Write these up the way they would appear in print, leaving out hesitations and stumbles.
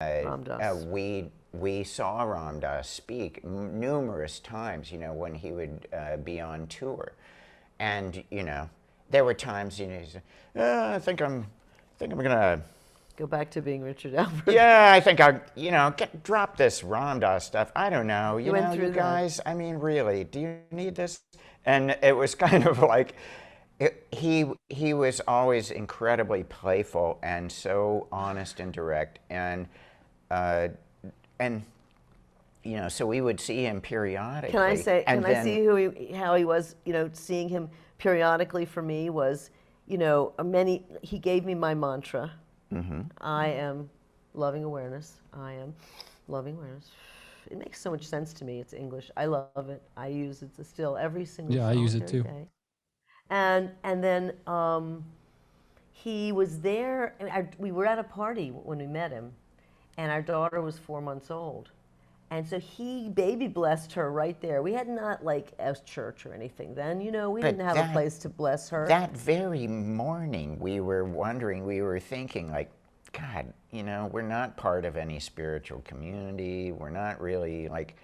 Ram Dass. we saw Ram Dass speak numerous times, when he would be on tour. And, there were times, he said, I think I'm gonna, Go back to being Richard Alpert. yeah, I think drop this Ram Dass stuff. I don't know, You went through you that. guys, I mean, really, do you need this? And it was kind of like, he was always incredibly playful and so honest and direct, and so we would see him periodically. Can I say? And Can I see how he was? Seeing him periodically for me was, he gave me my mantra. Mm-hmm. I am loving awareness. I am loving awareness. It makes so much sense to me. It's English. I love it. I use it still every single I use it solitary too. day. And then he was there. We were at a party when we met him, and our daughter was 4 months old. And so he baby blessed her right there. We had not like a church or anything then, we didn't have a place to bless her. That very morning we were thinking like, God, we're not part of any spiritual community. We're not really like,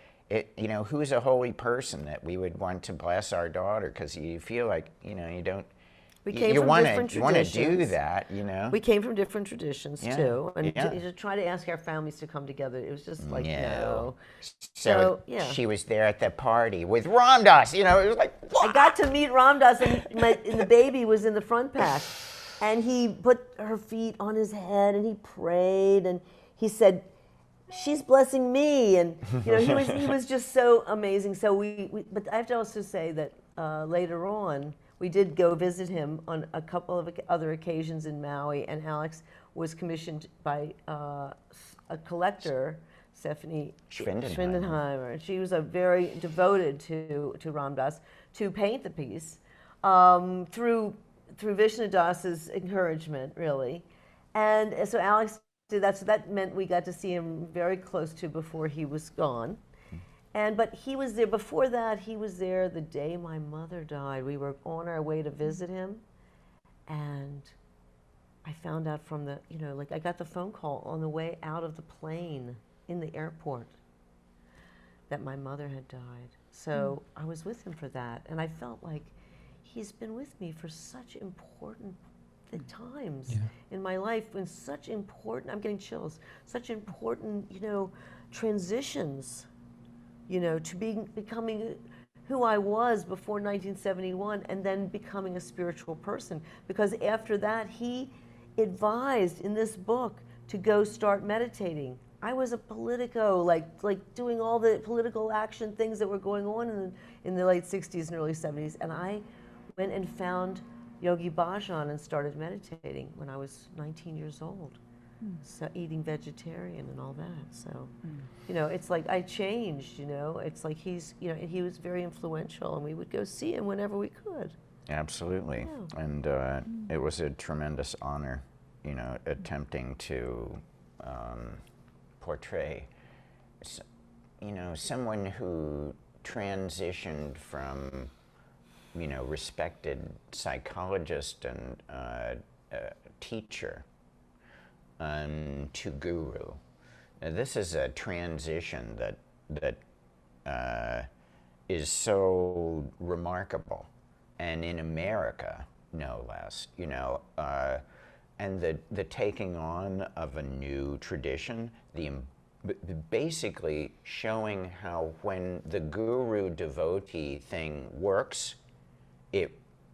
who's a holy person that we would want to bless our daughter? Because you feel like, you don't, we came from different traditions. You want to do that, We came from different traditions too, and yeah. to try to ask our families to come together, it was just like No. no. So she was there at the party with Ram Dass. It was like, what? I got to meet Ram Dass, and the baby was in the front pack, and he put her feet on his head, and he prayed, and he said, "She's blessing me," and he was just so amazing. So but I have to also say that later on, we did go visit him on a couple of other occasions in Maui, and Alex was commissioned by a collector, Stephanie Schwindenheimer, and she was very devoted to Ram Dass, to paint the piece through Vishnu Das's encouragement, really. And so Alex did that, so that meant we got to see him very close to before he was gone. But he was there, before that, he was there the day my mother died. We were on our way to visit him, and I found out from I got the phone call on the way out of the plane in the airport that my mother had died. So I was with him for that, and I felt like he's been with me for such important times in my life, and such important, I'm getting chills, such important, transitions. To becoming who I was before 1971, and then becoming a spiritual person. Because after that, he advised in this book to go start meditating. I was a politico, like doing all the political action things that were going on in the late 60s and early 70s, and I went and found Yogi Bhajan and started meditating when I was 19 years old. So eating vegetarian and all that. So, it's like I changed, It's like and he was very influential, and we would go see him whenever we could. Absolutely. Yeah. And it was a tremendous honor, attempting to portray, someone who transitioned from, respected psychologist and teacher to guru. Now, this is a transition that is so remarkable, and in America, no less. And the taking on of a new tradition, basically showing how when the guru devotee thing works, it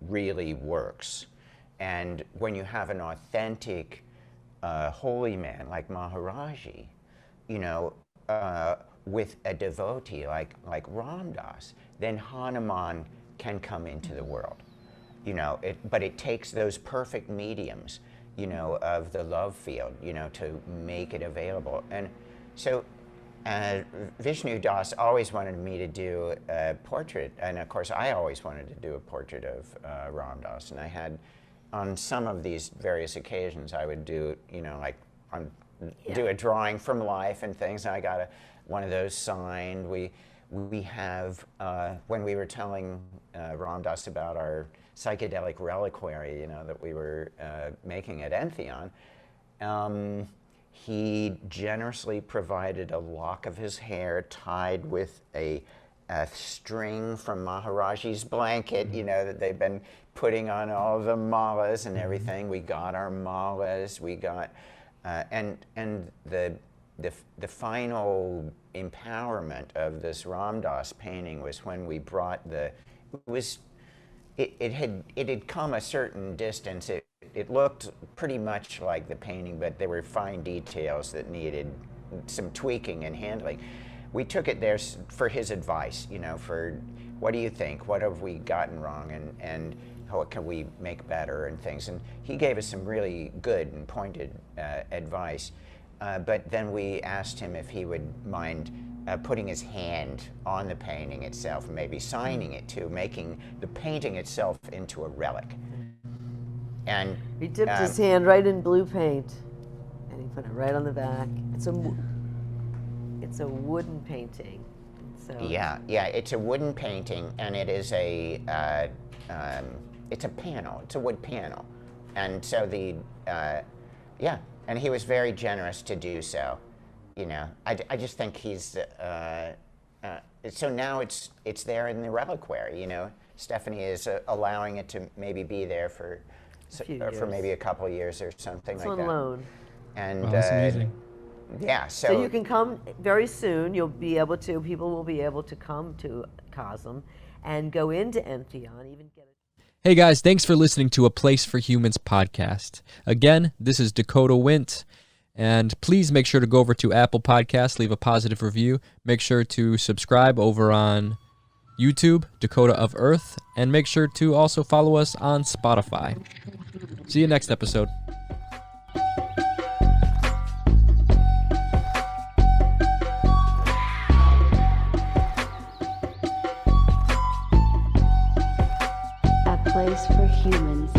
really works, and when you have an authentic holy man like Maharaji, with a devotee like Ram Dass, then Hanuman can come into the world. But it takes those perfect mediums, of the love field, to make it available. And so Vishnu Das always wanted me to do a portrait, and of course I always wanted to do a portrait of Ram Dass, and I had, on some of these various occasions, I would do, do a drawing from life and things, and I got one of those signed. We have, when we were telling Ram Dass about our psychedelic reliquary, that we were making at Entheon, he generously provided a lock of his hair tied with a string from Maharaji's blanket, you know, that they've been putting on all the malas and everything. We got our malas, we got, and the final empowerment of this Ram Dass painting was when we brought it had come a certain distance. It looked pretty much like the painting, but there were fine details that needed some tweaking and handling. We took it there for his advice, you know, for what do you think? What have we gotten wrong, and what can we make better and things? And he gave us some really good and pointed advice. But then we asked him if he would mind putting his hand on the painting itself, maybe signing it too, making the painting itself into a relic. And he dipped his hand right in blue paint, and he put it right on the back. It's a wooden painting. So yeah, it's a wooden painting, and it is it's a panel. It's a wood panel, and so and he was very generous to do so. You know, I just think he's so now it's there in the reliquary. You know, Stephanie is allowing it to maybe be there for maybe a couple of years or something it's like on that. loan. And that's amazing. Yeah, so you can come very soon. People will be able to come to Cosm and go into Entheon, even get it. Hey guys, thanks for listening to A Place for Humans podcast. Again, this is Dakota Wint, and please make sure to go over to Apple Podcasts, leave a positive review. Make sure to subscribe over on YouTube, Dakota of Earth, and make sure to also follow us on Spotify. See you next episode. A Place for Humans.